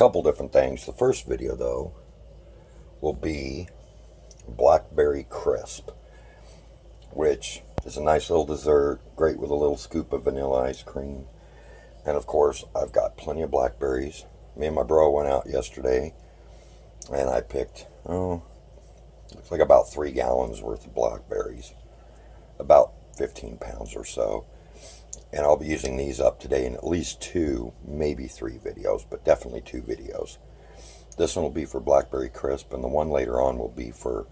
couple different things. The first video, though, will be Blackberry Crisp, which is a nice little dessert, great with a little scoop of vanilla ice cream. And of course, I've got plenty of blackberries. Me and my bro went out yesterday, and I picked, looks like about 3 gallons worth of blackberries, about 15 pounds or so. And I'll be using these up today in at least 2, maybe 3 videos, but definitely 2 videos. This one will be for Blackberry Crisp, and the one later on will be for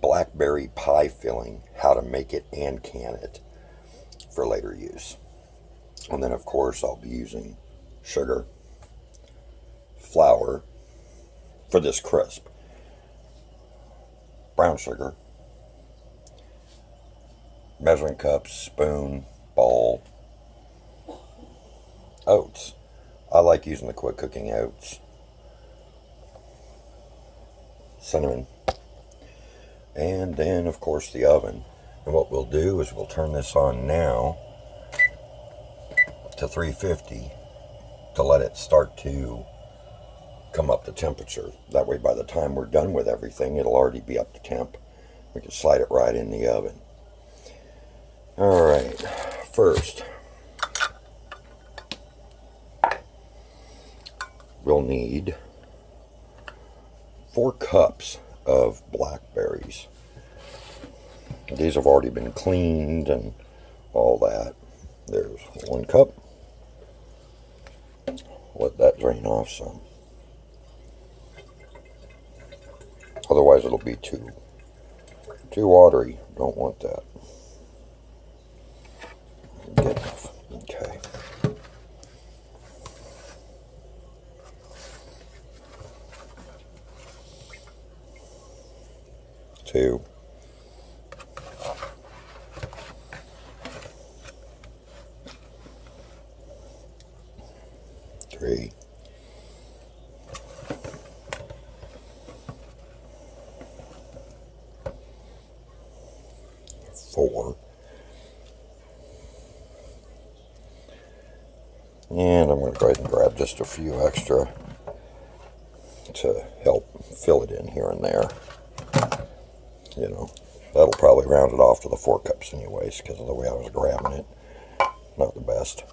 blackberry pie filling, how to make it and can it for later use. And then of course I'll be using sugar, flour for this crisp, brown sugar, measuring cups, spoon, bowl, oats. I like using the quick cooking oats, cinnamon, and then of course the oven. And what we'll do is we'll turn this on now to 350 to let it start to come up to temperature. That way by the time we're done with everything, it'll already be up to temp. We can slide it right in the oven. Alright, first we'll need 4 cups of blackberries. These have already been cleaned and all that. There's 1 cup. Let that drain off some. Otherwise it'll be too watery. Don't want that. Good enough. Okay. Two. 3. 4. And I'm going to go ahead and grab just a few extra to help fill it in here and there. You know, that'll probably round it off to the 4 cups anyways, because of the way I was grabbing it. Not the best.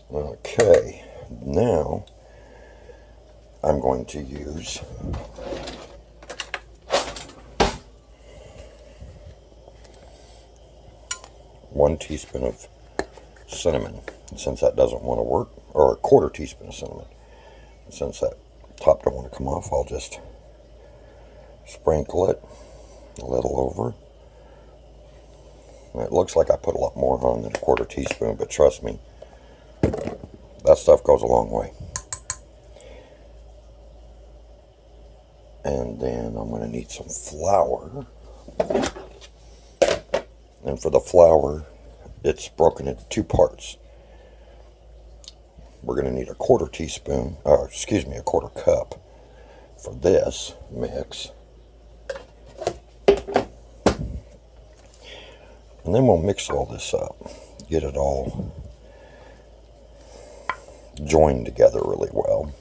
Okay, now I'm going to use one teaspoon of cinnamon, since that doesn't want to work, or a 1/4 teaspoon of cinnamon. Since that top don't want to come off, I'll just sprinkle it a little over. It looks like I put a lot more on than a 1/4 teaspoon, but trust me, that stuff goes a long way. And then I'm going to need some flour. And for the flour, it's broken into 2 parts. We're going to need a 1/4 teaspoon, or excuse me, a 1/4 cup for this mix. And then we'll mix all this up, get it all joined together really well.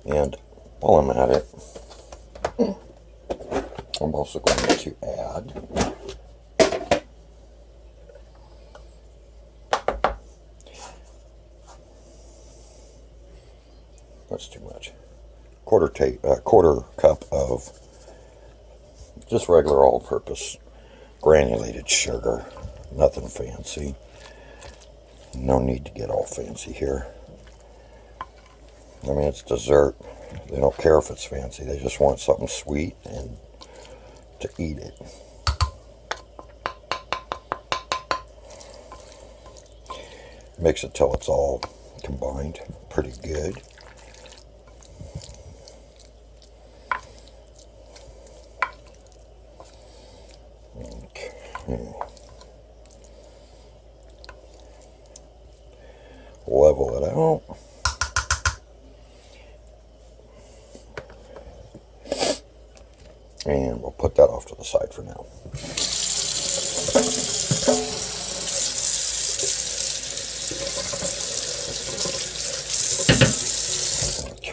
And while I'm at it, I'm also going to add that's too much. 1/4 cup of just regular all-purpose granulated sugar. Nothing fancy. No need to get all fancy here. I mean, it's dessert. They don't care if it's fancy. They just want something sweet and to eat it. Mix it till it's all combined pretty good. Okay. Level it out. And we'll put that off to the side for now.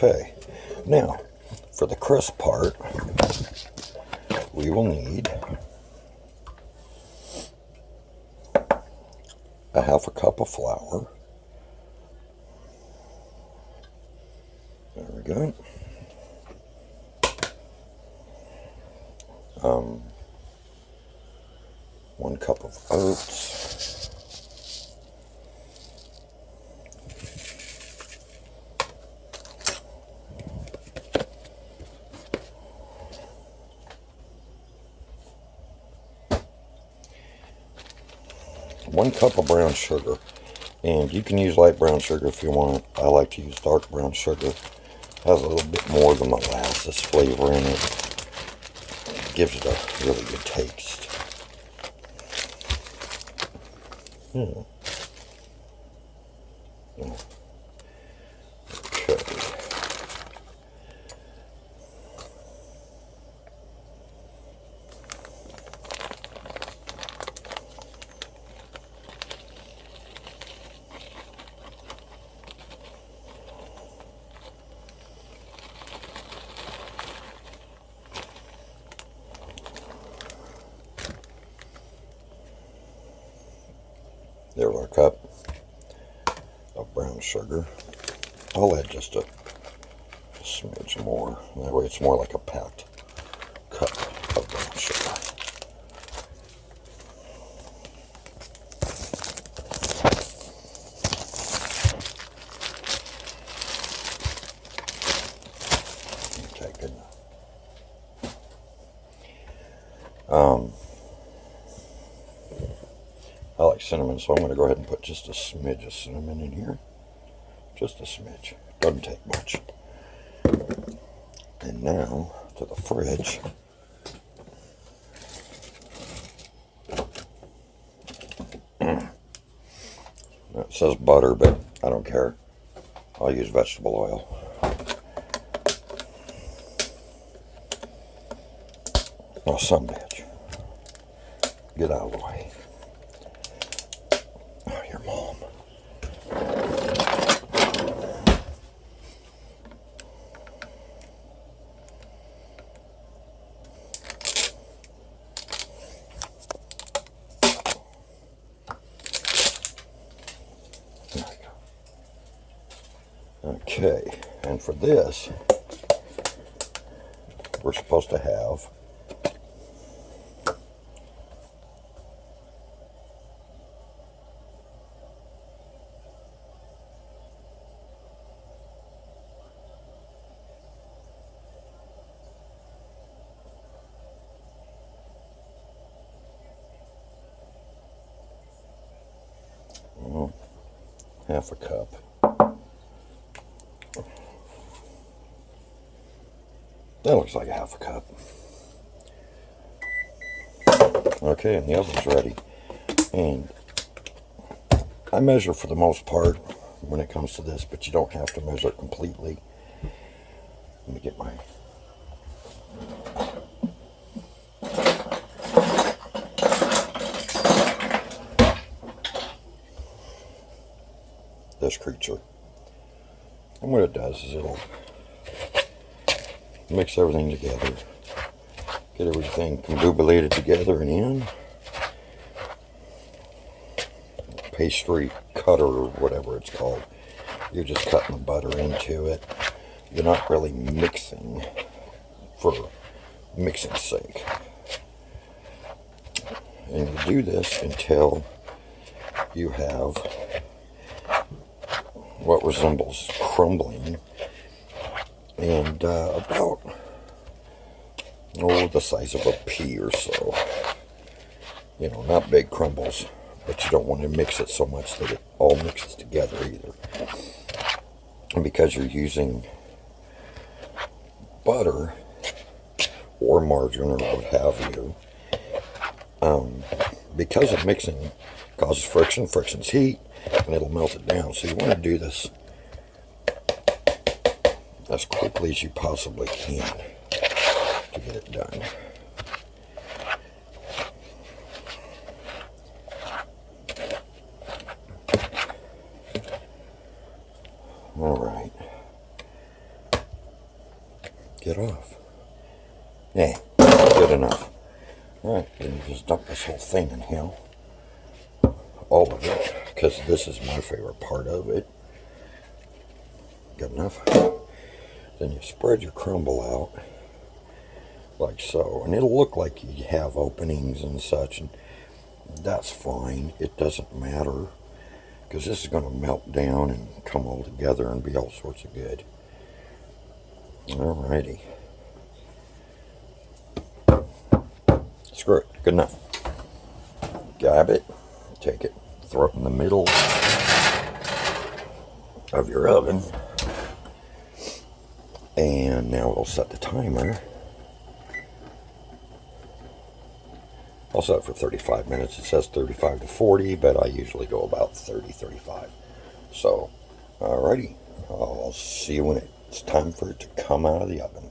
Okay, now for the crisp part, we will need a half a cup of flour. There we go. 1 cup of oats. One cup of brown sugar, and you can use light brown sugar if you want. I like to use dark brown sugar. It has a little bit more of the molasses flavor in it. It gives it a really good taste. Okay. There's our cup of brown sugar. I'll add just a smidge more. That way it's more like a packed cup of brown sugar. Okay, good enough. I like cinnamon, so I'm going to go ahead and put just a smidge of cinnamon in here. Just a smidge. Doesn't take much. And now to the fridge. It says butter, but I don't care. I'll use vegetable oil. Oh, some bitch. Get out of the way. Oh, your mom. There we go. Okay, and for this, we're supposed to have half a cup. That looks like a half a cup. Okay, and the oven's ready. And I measure for the most part when it comes to this, but you don't have to measure it completely. Let me get my... this creature. And what it does is it'll mix everything together, get everything combubulated together and in. Pastry cutter or whatever it's called. You're just cutting the butter into it. You're not really mixing for mixing's sake. And you do this until you have what resembles crumbling, and about the size of a pea or so. You know, not big crumbles, but you don't want to mix it so much that it all mixes together either. And because you're using butter or margarine or what have you, because of mixing causes friction, friction's heat, and it'll melt it down. So you want to do this as quickly as you possibly can to get it done. All right. get off. Yeah, good enough. Alright, then you just dump this whole thing in here. All of it, because this is my favorite part of it. Good enough. Then you spread your crumble out like so, and it'll look like you have openings and such, and that's fine. It doesn't matter, because this is going to melt down and come all together and be all sorts of good. Alrighty. Screw it. Good enough. Grab it, take it, throw it in the middle of your oven, and now we'll set the timer. I'll set it for 35 minutes. It says 35 to 40, but I usually go about 30, 35. So, alrighty, I'll see you when it's time for it to come out of the oven.